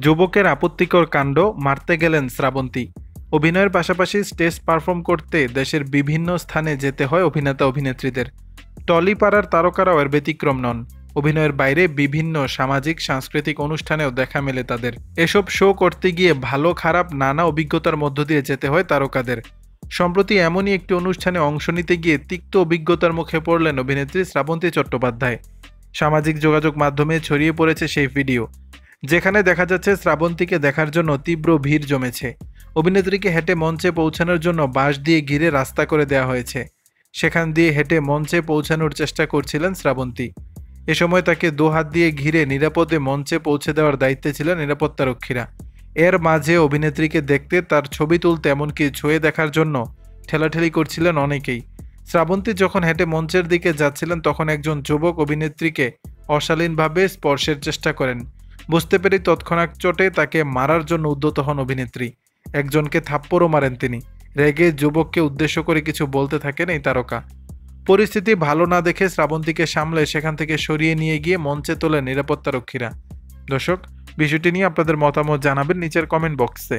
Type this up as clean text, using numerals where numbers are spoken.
যুবকের আপত্তিকর কাণ্ড, মারতে গেলেন শ্রাবন্তী। অভিনয়ের পাশাপাশি স্টেজ পারফর্ম করতে দেশের বিভিন্ন স্থানে যেতে হয় অভিনেতা অভিনেত্রীদের। টলিপাড়ার তারকারাও এর ব্যতিক্রম নন। অভিনয়ের বাইরে বিভিন্ন সামাজিক সাংস্কৃতিক অনুষ্ঠানেও দেখা মেলে তাদের। এসব শো করতে গিয়ে ভালো খারাপ নানা অভিজ্ঞতার মধ্য দিয়ে যেতে হয় তারকাদের। সম্প্রতি এমনই একটি অনুষ্ঠানে অংশ নিতে গিয়ে তিক্ত অভিজ্ঞতার মুখে পড়লেন অভিনেত্রী শ্রাবন্তী চট্টোপাধ্যায়। সামাজিক যোগাযোগ মাধ্যমে ছড়িয়ে পড়েছে সেই ভিডিও, যেখানে দেখা যাচ্ছে শ্রাবন্তীকে দেখার জন্য তীব্র ভিড় জমেছে। অভিনেত্রীকে হেঁটে মঞ্চে পৌঁছানোর জন্য বাঁশ দিয়ে ঘিরে রাস্তা করে দেওয়া হয়েছে। সেখান দিয়ে হেঁটে মঞ্চে পৌঁছানোর চেষ্টা করছিলেন শ্রাবন্তী। এ সময় তাকে দোহাত দিয়ে ঘিরে নিরাপদে মঞ্চে পৌঁছে দেওয়ার দায়িত্বে ছিলেন নিরাপত্তারক্ষীরা। এর মাঝে অভিনেত্রীকে দেখতে, তার ছবি তুলতে, এমনকি ছুঁয়ে দেখার জন্য ঠেলাঠেলি করছিলেন অনেকেই। শ্রাবন্তী যখন হেঁটে মঞ্চের দিকে যাচ্ছিলেন তখন একজন যুবক অভিনেত্রীকে অশালীনভাবে স্পর্শের চেষ্টা করেন। বুঝতে পেরে তৎক্ষণাৎ চোটে তাকে মারার জন্য উদ্যত হন অভিনেত্রী। একজনকে থাপ্পড়ও মারেন তিনি। রেগে যুবককে উদ্দেশ্য করে কিছু বলতে থাকেন এই তারকা। পরিস্থিতি ভালো না দেখে শ্রাবন্তীকে সামলে সেখান থেকে সরিয়ে নিয়ে গিয়ে মঞ্চে তোলেন নিরাপত্তারক্ষীরা। দর্শক, বিষয়টি নিয়ে আপনাদের মতামত জানাবেন নিচের কমেন্ট বক্সে।